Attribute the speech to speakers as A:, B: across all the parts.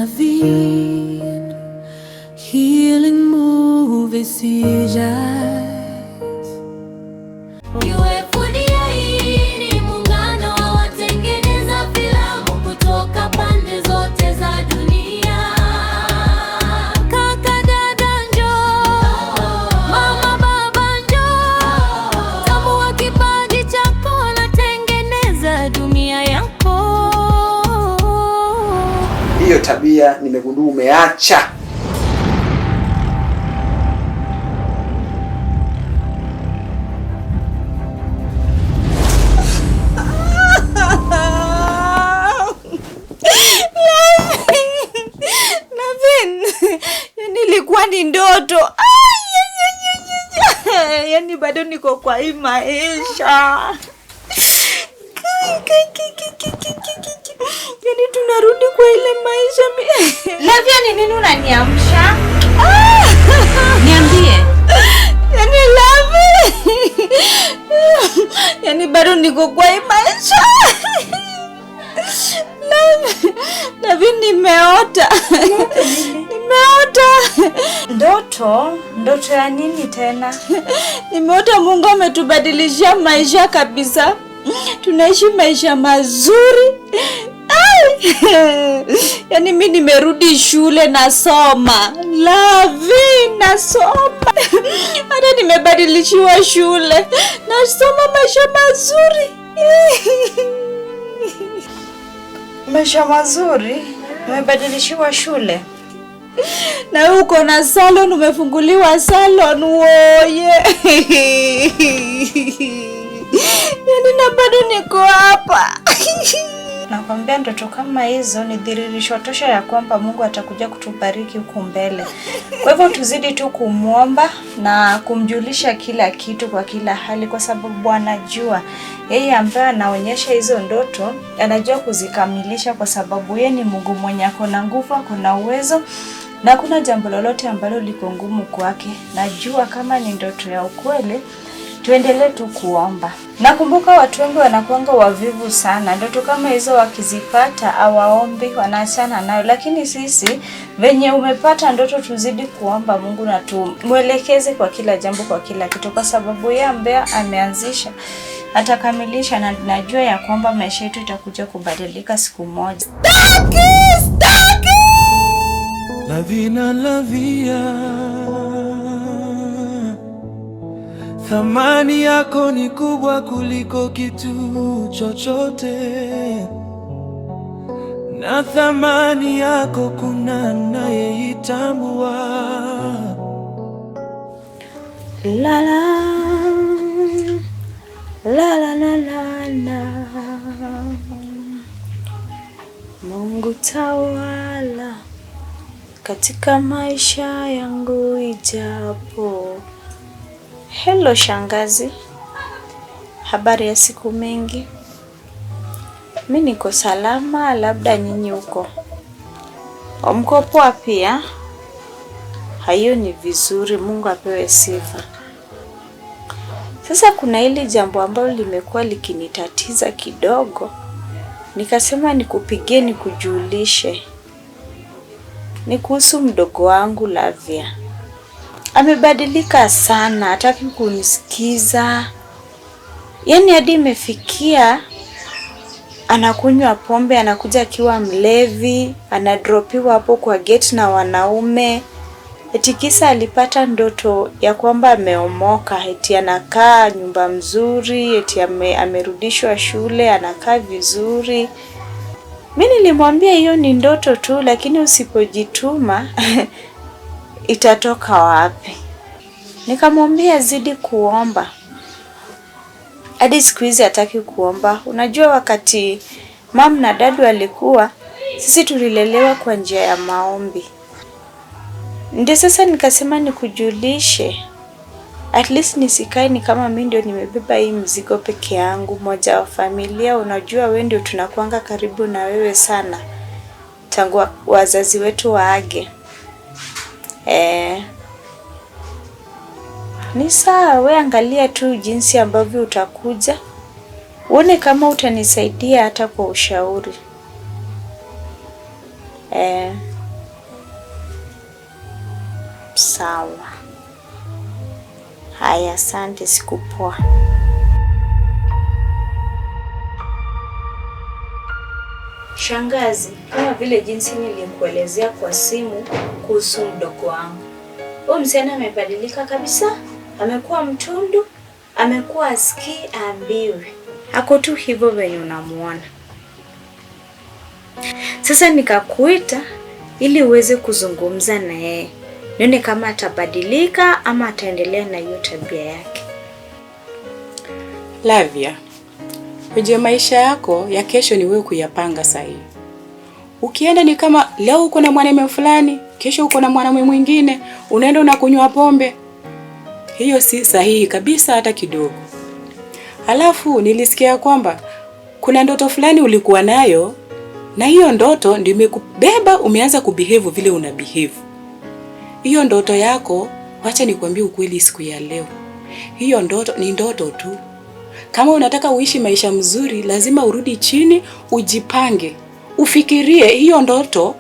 A: Naveen, healing movie CJs. Muungano wa watengeneza filamu kutoka pande zote za dunia. Kaka dada njoo, mama baba njoo, tambua kipaji chako na tengeneza dunia yako.
B: Hiyo tabia nimegundua umeacha.
C: Nilikuwa ni ndoto. Yaani bado niko kwa hii maisha. Yaani tunarudi kwa ile maisha.
D: Lavia, ni nini unaniamsha? Niambie.
C: Yaani Lavia, yaani bado niko kwa hii maisha. Lavia, nimeota.
D: Ndoto ya nini tena?
C: Nimeota Mungu ametubadilishia maisha kabisa. Tunaishi maisha mazuri. Yaani mimi nimerudi shule nasoma. Lavia, nasoma. Hata nimebadilishiwa shule. Nasoma maisha mazuri.
D: Maisha mazuri? Umebadilishiwa shule?
C: Na uko na salon, umefunguliwa salon woye. Yaani na bado niko hapa.
D: Nakwambia ndoto kama hizo ni dhihirisho tosha ya kwamba Mungu atakuja kutubariki huko mbele. Kwa hivyo tuzidi tu kumuomba na kumjulisha kila kitu kwa kila hali, kwa sababu anajua yeye ambaye anaonyesha hizo ndoto anajua kuzikamilisha, kwa sababu yeye ni Mungu mwenye ako na nguvu, ako na uwezo, na kuna jambo lolote ambalo liko ngumu kwake. Najua kama ni ndoto ya ukweli, tuendelee tu kuomba. Nakumbuka watu wengi wanakuanga wavivu sana. Ndoto kama hizo wakizipata hawaombi, wanaachana nayo. Lakini sisi venye umepata ndoto, tuzidi kuomba Mungu na tumuelekeze kwa kila jambo, kwa kila kitu, kwa sababu yeye ambaye ameanzisha atakamilisha, na najua ya kwamba maisha yetu itakuja kubadilika siku moja.
E: Lavia, thamani yako ni kubwa kuliko kitu chochote, na thamani yako kuna anayeitambua.
C: La la la la la la la. Mungu tawala katika maisha yangu ijapo. Hello shangazi, habari ya siku mengi? Mimi niko salama, labda nyinyi huko mko poa pia? Hayo ni vizuri, Mungu apewe sifa. Sasa kuna hili jambo ambalo limekuwa likinitatiza kidogo, nikasema nikupigie nikujulishe. Ni kuhusu mdogo wangu Lavia. Amebadilika sana, hataki kunisikiza. Yaani hadi imefikia anakunywa pombe, anakuja akiwa mlevi, anadropiwa hapo kwa gate na wanaume. Eti kisa alipata ndoto ya kwamba ameomoka, eti anakaa nyumba mzuri, eti amerudishwa shule, anakaa vizuri. Mimi nilimwambia hiyo ni ndoto tu, lakini usipojituma itatoka wapi? Nikamwambia zidi kuomba. Hadi siku hizi hataki kuomba. Unajua wakati mama na dadu walikuwa, sisi tulilelewa kwa njia ya maombi. Ndio sasa nikasema nikujulishe. At least nisikae ni kama mimi ndio nimebeba hii mzigo peke yangu, moja wa familia. Unajua wewe ndio tunakuanga karibu na wewe sana tangu wazazi wetu waage. Ni sawa, we angalia tu jinsi ambavyo utakuja. Uone kama utanisaidia hata kwa ushauri. Sawa. Haya, asante, siku poa. Shangazi, kama vile jinsi nilikuelezea kwa simu kuhusu mdogo wangu, huyo msichana amebadilika kabisa. Amekuwa mtundu, amekuwa asikii ambiwe. Ako tu hivyo venye unamuona. Sasa nikakuita ili uweze kuzungumza na yeye, nione kama atabadilika ama ataendelea na hiyo tabia yake.
F: Lavia, uje maisha yako ya kesho ni wewe kuyapanga sahihi. Ukienda ni kama leo uko na mwanamume fulani, kesho uko na mwanamume mwingine, unaenda unakunywa pombe. Hiyo si sahihi kabisa hata kidogo. Halafu nilisikia kwamba kuna ndoto fulani ulikuwa nayo, na hiyo ndoto ndio imekubeba umeanza kubehave vile una behave. Hiyo ndoto yako, wacha nikwambie ukweli siku ya leo. Hiyo ndoto ni ndoto tu. Kama unataka uishi maisha mzuri, lazima urudi chini, ujipange. Ufikirie hiyo ndoto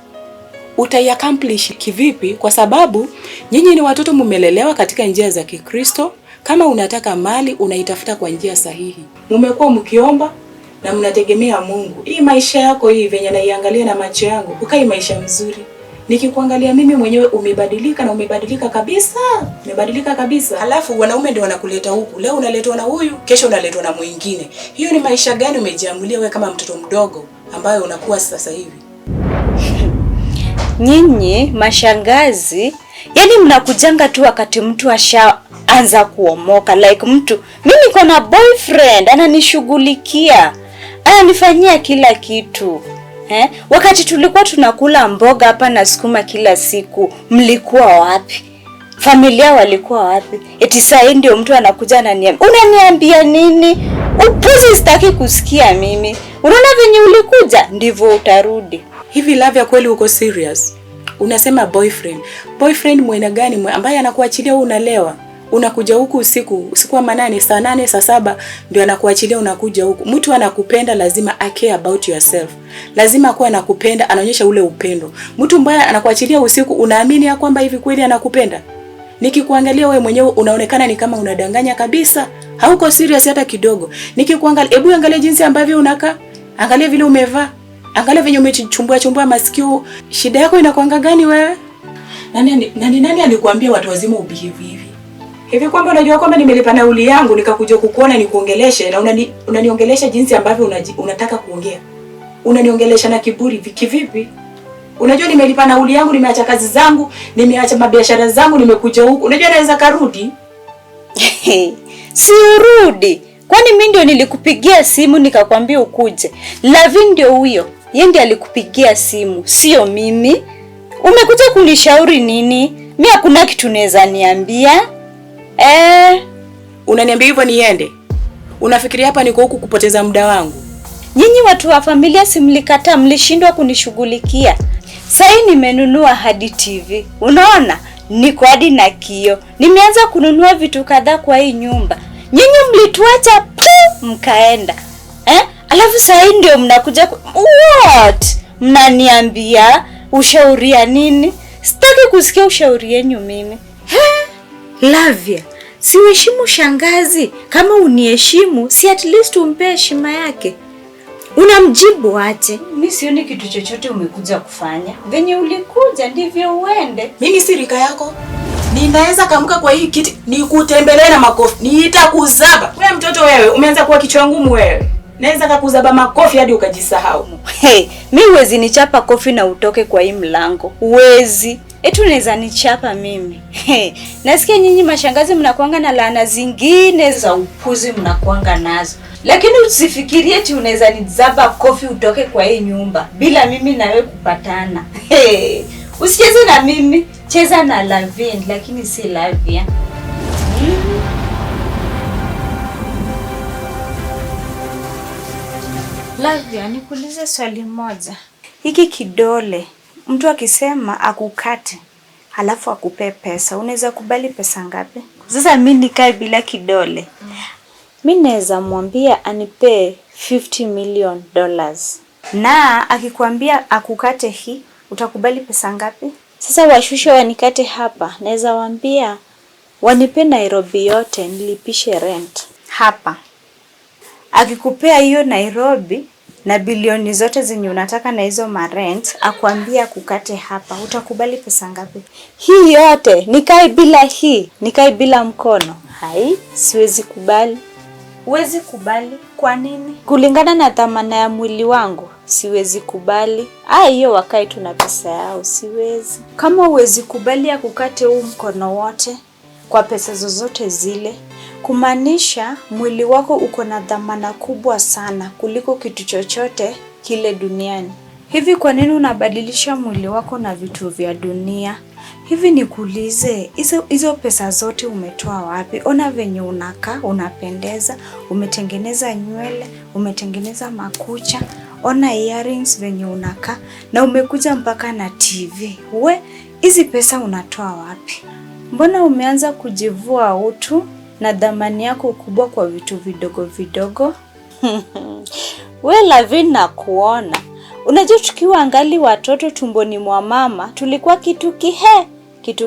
F: utaiaccomplish kivipi, kwa sababu nyinyi ni watoto mumelelewa katika njia za Kikristo. Kama unataka mali, unaitafuta kwa njia sahihi. Mmekuwa mkiomba na mnategemea Mungu. Hii maisha yako hii venye naiangalia na macho yangu, ukai maisha mzuri. Nikikuangalia mimi mwenyewe umebadilika, na umebadilika kabisa. Umebadilika kabisa. Halafu wanaume ndio wanakuleta huku. Leo unaletwa na huyu, kesho unaletwa na mwingine. Hiyo ni maisha gani umejiamulia wewe kama mtoto mdogo ambaye unakuwa sasa hivi?
C: Nyinyi mashangazi, yani mnakujanga tu wakati mtu ashaanza kuomoka. Like mtu, mimi niko na boyfriend, ananishughulikia, ananifanyia kila kitu. Wakati tulikuwa tunakula mboga hapa na sukuma kila siku, mlikuwa wapi? Familia walikuwa wapi? Eti sasa ndio mtu anakuja ananiambia, unaniambia nini? Upuzi, sitaki kusikia mimi. Unaona venye ulikuja ndivyo utarudi.
F: Hivi Lavia, kweli uko serious? Unasema boyfriend. Boyfriend mwana gani ambaye anakuachilia wewe unalewa? Unakuja huku usiku wa manane, saa 8, saa 7 ndio anakuachilia unakuja huku. Mtu anakupenda lazima care about yourself. Lazima kuwa anakupenda, anaonyesha ule upendo. Mtu mbaya anakuachilia usiku, unaamini ya kwamba hivi kweli anakupenda? Nikikuangalia wewe mwenyewe unaonekana ni kama unadanganya kabisa. Hauko serious hata kidogo. Nikikuangalia, hebu angalia jinsi ambavyo unakaa. Angalia vile umevaa. Angalia venye umechumbua masikio. Shida yako inakuanga gani wewe? Nani alikuambia watu wazima ubehave hivi? Hivi kwamba unajua kwamba nimelipa nauli yangu nikakuja kukuona nikuongeleshe, na unaniongelesha jinsi ambavyo unataka kuongea. Unaniongelesha na kiburi kivipi? Unajua nimelipa nauli yangu, nimeacha kazi zangu, nimeacha mabiashara zangu, nimekuja huku. Unajua naweza karudi?
C: Si urudi. Kwani mimi ndio nilikupigia simu nikakwambia ukuje? Lavin ndio huyo. Yeye ndiye alikupigia simu, sio mimi. Umekuja kunishauri nini? Mimi hakuna kitu naweza niambia.
F: Unaniambia hivyo niende? Unafikiria hapa niko huku kupoteza muda wangu?
C: Nyinyi watu wa familia simlikataa, mlishindwa kunishughulikia. Sasa nimenunua hadi TV. Unaona? Niko hadi na kio. Nimeanza kununua vitu kadhaa kwa hii nyumba. Nyinyi mlituacha mkaenda. Alafu sasa ndio mnakuja what? Mnaniambia ushauri ya nini? Sitaki kusikia ushauri yenu mimi. Lavia, si uheshimu shangazi. Kama uniheshimu, si at least umpe heshima yake. Unamjibu aje? Mimi sioni kitu chochote umekuja kufanya. Venye ulikuja ndivyo uende.
F: Mimi si rika yako. Ninaweza kamuka kwa hii kiti nikutembelee na makofi. Nitakuzaba. Wewe mtoto wewe, umeanza kuwa kichwa ngumu wewe. Naweza kukuzaba makofi hadi ukajisahau.
C: Mimi huwezi nichapa kofi na utoke kwa hii mlango. Huwezi. Eti unaweza nichapa mimi. Nasikia nyinyi mashangazi mnakuanga na laana zingine za upuzi mnakuanga nazo. Lakini usifikirie eti unaweza nizaba kofi utoke kwa hii nyumba bila mimi na wewe kupatana. Usicheze na mimi, cheza na Lavin lakini si Lavia. Lavia, nikuulize swali moja. Hiki kidole mtu akisema akukate halafu akupe pesa, unaweza kubali pesa ngapi? Sasa mimi nikae bila kidole. Mimi naweza mwambia anipe $50 million. Na akikwambia akukate hii, utakubali pesa ngapi? Sasa washushe wanikate hapa, naweza waambia wanipe Nairobi yote nilipishe rent hapa. Akikupea hiyo Nairobi na bilioni zote zenye unataka na hizo marent, akwambia kukate hapa, utakubali pesa ngapi? Hii yote nikae bila hii, nikae bila mkono? Hai, siwezi kubali. Huwezi kubali? Kwa nini? Kulingana na dhamana ya mwili wangu, siwezi kubali. Hiyo wakae tu na pesa yao, siwezi. Kama huwezi kubali ya kukate huu mkono wote kwa pesa zozote zile, kumaanisha mwili wako uko na dhamana kubwa sana kuliko kitu chochote kile duniani. Hivi kwa nini unabadilisha mwili wako na vitu vya dunia? Hivi nikuulize, hizo pesa zote umetoa wapi? Ona venye unakaa, unapendeza, umetengeneza nywele, umetengeneza makucha, ona earrings venye unakaa, na umekuja mpaka na TV. Hizi pesa unatoa wapi? Mbona umeanza kujivua utu na dhamani yako kubwa kwa vitu vidogo vidogo? Lavin, na kuona. Unajua tukiwa angali watoto tumboni mwa mama, tulikuwa kitu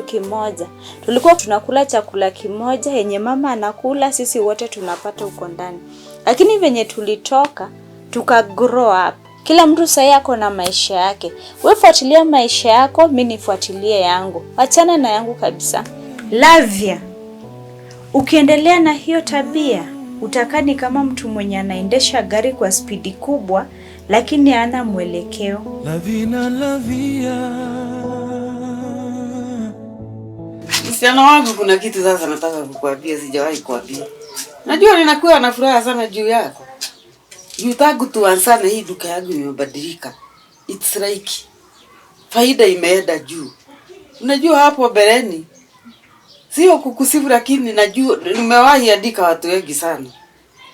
C: kimoja. Tulikuwa tunakula chakula kimoja yenye mama anakula, sisi wote tunapata uko ndani. Lakini venye tulitoka, tuka grow up. Kila mtu sasa yako na maisha yake. Wewe fuatilia maisha yako, mimi nifuatilie yangu. Achana na yangu kabisa. Lavia, ukiendelea na hiyo tabia, utakani kama mtu mwenye anaendesha gari kwa spidi kubwa, lakini hana mwelekeo.
G: Lavia. Msichana wangu, kuna kitu sasa nataka kukuambia, sijawahi kuambia. Najua ninakuwa na furaha sana juu yako. Tangu tuanzane hii duka yangu imebadilika. It's like faida imeenda juu. Unajua hapo bereni, sio kukusifu, lakini najua nimewahi andika watu wengi sana.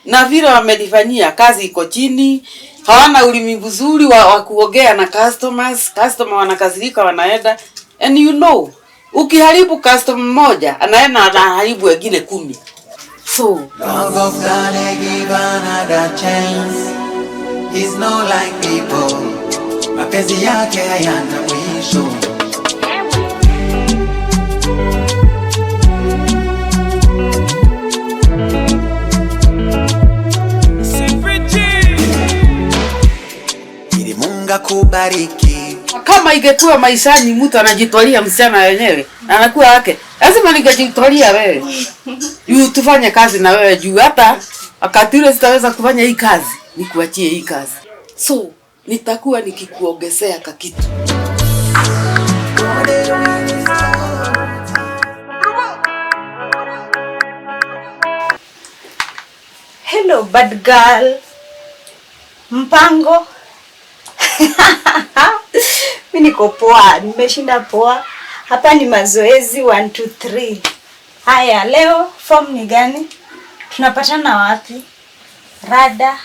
G: Na vile wamenifanyia kazi iko chini, hawana ulimi mzuri wa kuongea na customers. Customer wanakasirika, wanaenda. And you know, ukiharibu customer mmoja, anaenda anaharibu wengine 10. So,
H: love of God, I give another chance. He's not like people. Mapenzi yake hayana mwisho. Ili Mungu akubariki.
G: Kama ingekuwa maishani mtu anajitwalia msichana wenyewe na anakuwa wake, lazima ningejitwalia wewe. Tufanye kazi na wewe juu hata wakati ule sitaweza kufanya hii kazi, nikuachie hii kazi. So, nitakuwa nikikuongezea kakitu.
C: Hello bad girl. Mpango. Mimi niko poa, nimeshinda poa. Hapa ni mazoezi 1 2 3. Haya, leo form ni gani? Tunapatana wapi? Rada.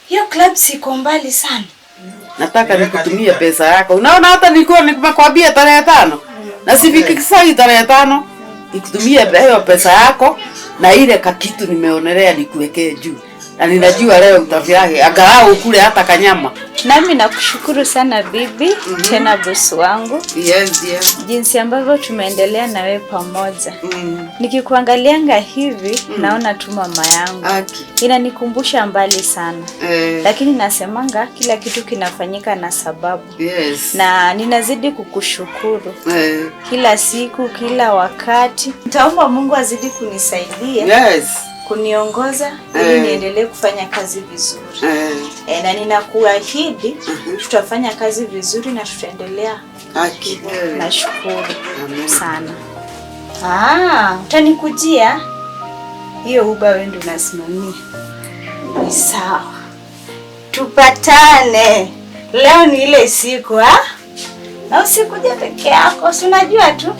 C: Hiyo club siko mbali sana.
G: Nataka nikutumie pesa yako. Unaona hata nilikuwa nimekwambia tarehe 5. Na sifiki sai tarehe 5. Nikutumie hiyo pesa yako na ile kakitu nimeonelea nikuwekee juu. Na ninajua leo utafurahi, angalau ukule hata kanyama.
C: Nami nakushukuru sana bibi, tena bosi wangu.
G: Yes.
C: Jinsi ambavyo tumeendelea na wewe pamoja. Nikikuangalianga hivi, naona tu mama yangu. Inanikumbusha mbali sana. Lakini nasemanga kila kitu kinafanyika na sababu.
G: Yes.
C: Na ninazidi kukushukuru. Kila siku, kila wakati. Nitaomba Mungu azidi kunisaidia.
G: Yes.
C: Kuniongoza ili niendelee kufanya kazi vizuri. Na ninakuahidi tutafanya kazi vizuri na tutaendelea. Nashukuru sana. Utanikujia hiyo uba wewe ndio unasimamia. Ni sawa. Tupatane. Leo ni ile siku na usikuja peke yako, si unajua tu.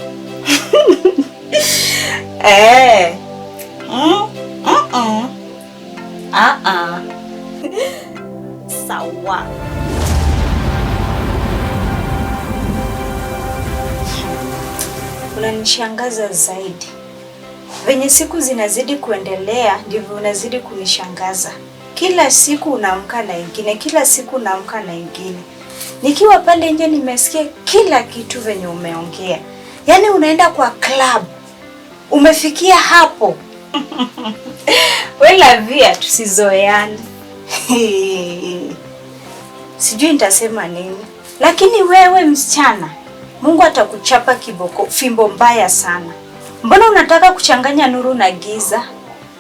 C: Sawa. Unanishangaza zaidi. Venye siku zinazidi kuendelea, ndivyo unazidi kunishangaza. Kila siku unaamka na ingine, kila siku unaamka na ingine.
D: Nikiwa pale nje nimesikia kila kitu venye umeongea. Yaani unaenda kwa club. Umefikia hapo. Wewe Lavia, tusizoeane. Sijui nitasema nini. Lakini wewe msichana, Mungu atakuchapa kiboko, fimbo mbaya sana. Mbona unataka kuchanganya nuru na giza?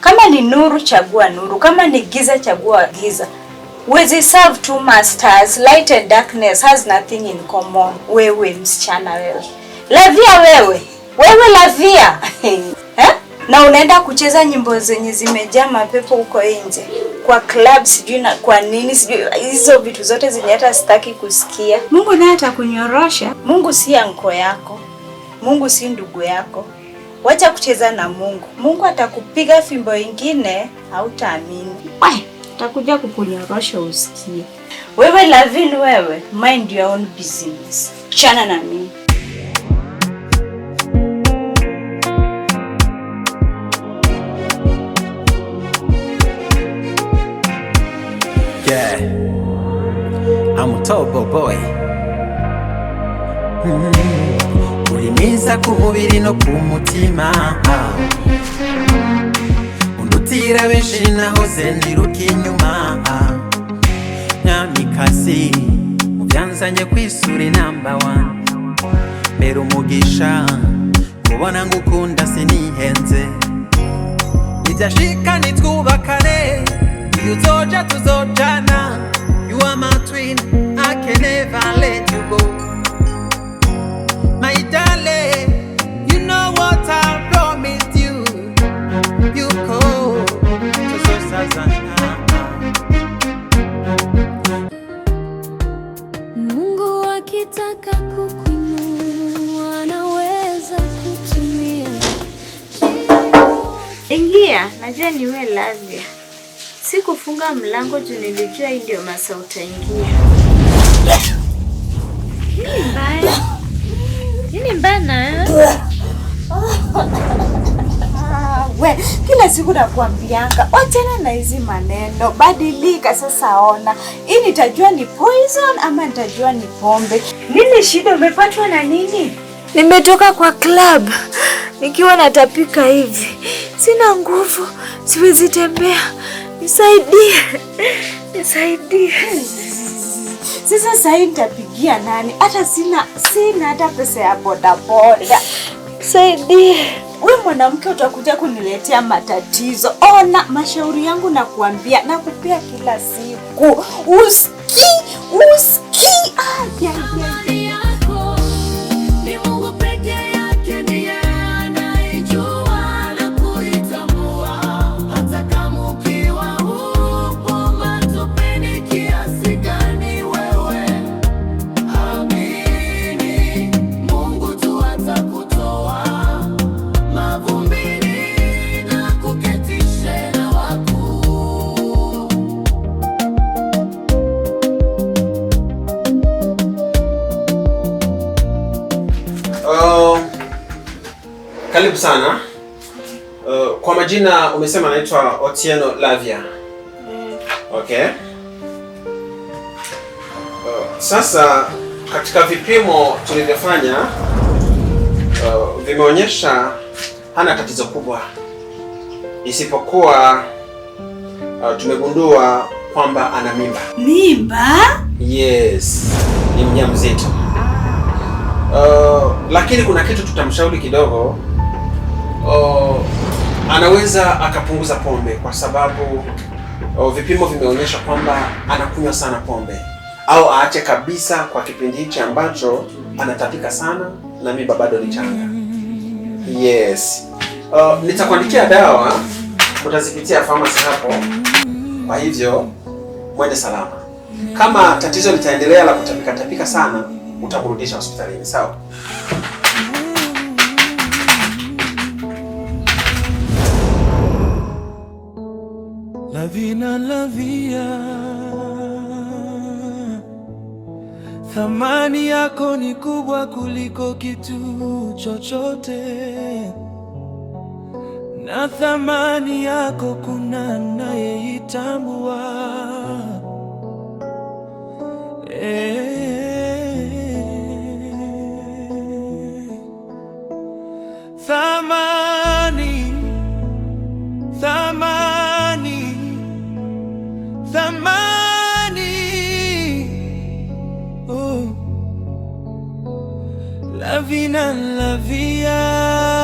D: Kama ni nuru, chagua nuru. Kama ni giza, chagua giza. Wezi serve two masters. Light and darkness has nothing in common. Wewe msichana wewe. Lavia wewe. Wewe Lavia. Na unaenda kucheza nyimbo zenye zimejaa mapepo huko nje. Kwa club sijui na kwa nini sijui hizo vitu zote zenye hata sitaki kusikia. Mungu naye atakunyorosha. Mungu si anko yako. Mungu si ndugu yako. Wacha kucheza na Mungu. Mungu atakupiga fimbo ingine hautaamini. Atakuja kukunyorosha usikie. Wewe Lavin wewe, mind your own business. Chana na mimi.
H: Yeah, I'm a Tobo boy. Ulimiza kumubiri no kumutima. Undutira benshi nahoze ndiruka inyuma. Nyamikazi mubyanzanye kwisura number 1. Mbere umugisha kubona ngukunda sinihenze. Nidashika nitwubakane. You toja tuzojana. You are my twin, I can never let you go. My darling, you know what I promised you. You go tuzosazana.
A: Mungu akitaka kukuinua anaweza kutumia.
C: Ingia, najua ni wewe Lavia. Sikufunga mlango juu nilijua hii ndio masaa utaingia. Nini mbaya?
D: We, kila siku nakuambianga, wachana na hizi maneno, badilika sasa ona. Hii nitajua ni poison ama nitajua ni pombe. Nini shida, umepatwa na nini?
C: Nimetoka kwa club. Nikiwa natapika hivi. Sina nguvu, siwezi tembea. Nisaidie. Nisaidie.
D: Sasa sasa nitapigia nani? Hata sina hata pesa ya boda boda.
C: Nisaidie.
D: Wewe mwanamke utakuja kuniletea matatizo. Ona mashauri yangu na kuambia na kupea kila siku. Uski.
B: Karibu sana. Kwa majina umesema naitwa Otieno Lavia. Okay. Sasa katika vipimo tulivyofanya vimeonyesha hana tatizo kubwa. Isipokuwa tumegundua kwamba ana mimba.
D: Mimba?
B: Yes. Ni mjamzito. Lakini kuna kitu tutamshauri kidogo. Anaweza akapunguza pombe kwa sababu vipimo vimeonyesha kwamba anakunywa sana pombe, au aache kabisa kwa kipindi hichi ambacho anatapika sana na mimba bado ni changa. Yes. Nitakuandikia dawa, utazipitia pharmacy hapo. Kwa hivyo mwende salama. Kama tatizo litaendelea la kutapika sana, utakurudisha hospitalini, sawa?
E: Lavina Lavia, thamani yako ni kubwa kuliko kitu chochote, na thamani yako kuna nayeitambua. vie, nan la vie.